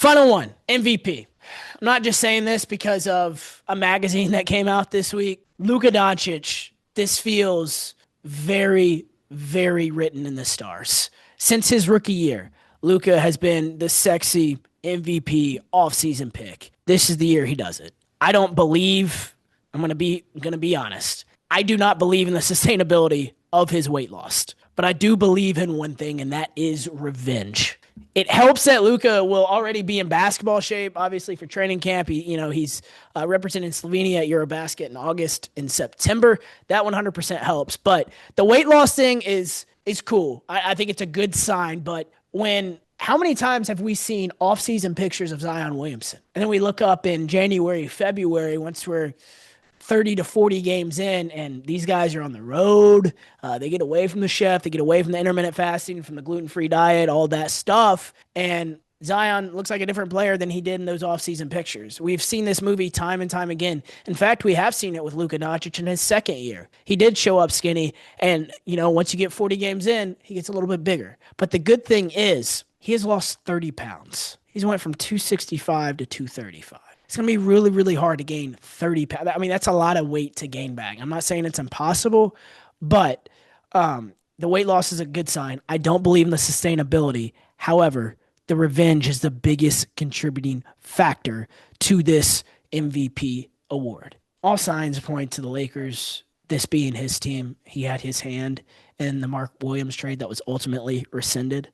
Final one, MVP. I'm not just saying this because of a magazine that came out this week. Luka Doncic, this feels very, very written in the stars. Since his rookie year, Luka has been the sexy MVP offseason pick. This is the year he does it. I don't believe, I'm gonna be honest. I do not believe in the sustainability of his weight loss. But I do believe in one thing, and that is revenge. It helps that Luka will already be in basketball shape, obviously for training camp. He's representing Slovenia at Eurobasket in August and September. That 100% helps. But the weight loss thing is cool. I think it's a good sign. But how many times have we seen off-season pictures of Zion Williamson? And then we look up in January, February, once we're 30 to 40 games in, and these guys are on the road. They get away from the chef. They get away from the intermittent fasting, from the gluten-free diet, all that stuff. And Zion looks like a different player than he did in those off-season pictures. We've seen this movie time and time again. In fact, we have seen it with Luka Doncic in his second year. He did show up skinny, and, once you get 40 games in, he gets a little bit bigger. But the good thing is he has lost 30 pounds. He's went from 265 to 235. It's going to be really, really hard to gain 30 pounds. I mean, that's a lot of weight to gain back. I'm not saying it's impossible, but the weight loss is a good sign. I don't believe in the sustainability. However, the revenge is the biggest contributing factor to this MVP award. All signs point to the Lakers, this being his team. He had his hand in the Mark Williams trade that was ultimately rescinded.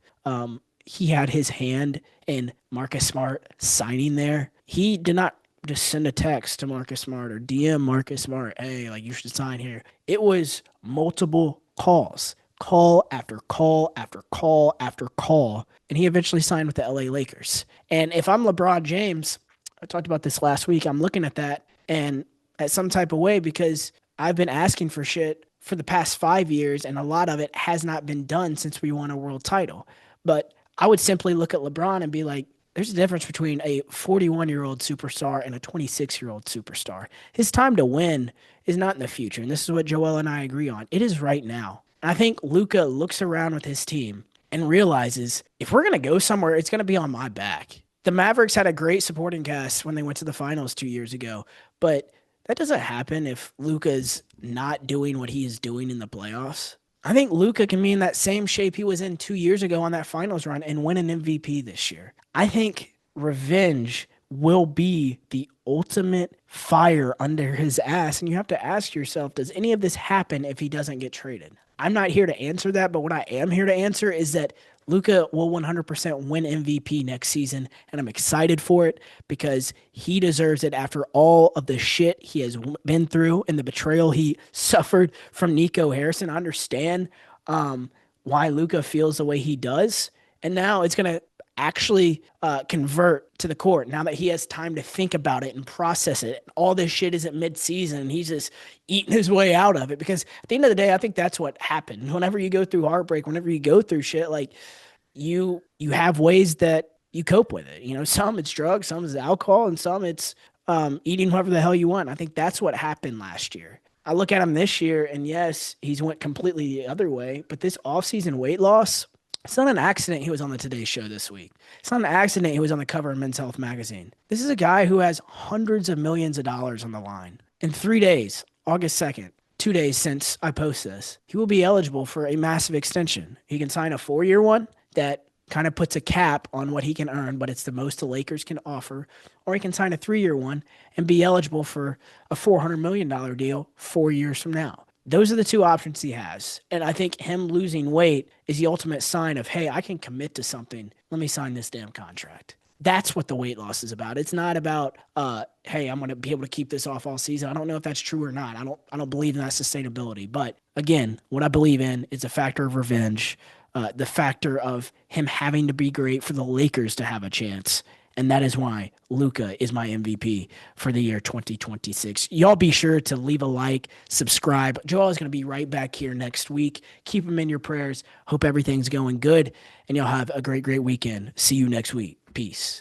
He had his hand in Marcus Smart signing there. He did not just send a text to Marcus Smart or DM Marcus Smart, hey, you should sign here. It was multiple calls, call after call after call after call, and he eventually signed with the LA Lakers. And if I'm LeBron James, I talked about this last week, I'm looking at that and at some type of way, because I've been asking for shit for the past 5 years, and a lot of it has not been done since we won a world title. But I would simply look at LeBron and be like, there's a difference between a 41-year-old superstar and a 26-year-old superstar. His time to win is not in the future, and this is what Joel and I agree on. It is right now. And I think Luka looks around with his team and realizes, if we're going to go somewhere, it's going to be on my back. The Mavericks had a great supporting cast when they went to the finals 2 years ago, but that doesn't happen if Luka's not doing what he is doing in the playoffs. I think Luka can be in that same shape he was in 2 years ago on that finals run and win an MVP this year. I think revenge will be the ultimate fire under his ass. And you have to ask yourself, does any of this happen if he doesn't get traded? I'm not here to answer that, but what I am here to answer is that Luka will 100% win MVP next season, and I'm excited for it because he deserves it after all of the shit he has been through and the betrayal he suffered from Nico Harrison. I understand why Luka feels the way he does, and now it's going to actually convert to the court now that he has time to think about it and process it. All this shit isn't mid-season and he's just eating his way out of it, because at the end of the day, I think that's what happened. Whenever you go through heartbreak, whenever you go through shit, you have ways that you cope with it. Some it's drugs, some it's alcohol, and some it's eating whatever the hell you want. I think that's what happened last year. I look at him this year, and yes, he's went completely the other way, but this offseason weight loss, it's not an accident he was on the Today Show this week. It's not an accident he was on the cover of Men's Health magazine. This is a guy who has hundreds of millions of dollars on the line. In 3 days, August 2nd, 2 days since I post this, he will be eligible for a massive extension. He can sign a 4-year one that kind of puts a cap on what he can earn, but it's the most the Lakers can offer. Or he can sign a 3-year one and be eligible for a $400 million deal 4 years from now. Those are the two options he has. And I think him losing weight is the ultimate sign of, hey, I can commit to something. Let me sign this damn contract. That's what the weight loss is about. It's not about, hey, I'm going to be able to keep this off all season. I don't know if that's true or not. I don't believe in that sustainability. But again, what I believe in is a factor of revenge, the factor of him having to be great for the Lakers to have a chance. And that is why Luka is my MVP for the year 2026. Y'all be sure to leave a like, subscribe. Joel is going to be right back here next week. Keep him in your prayers. Hope everything's going good. And y'all have a great, great weekend. See you next week. Peace.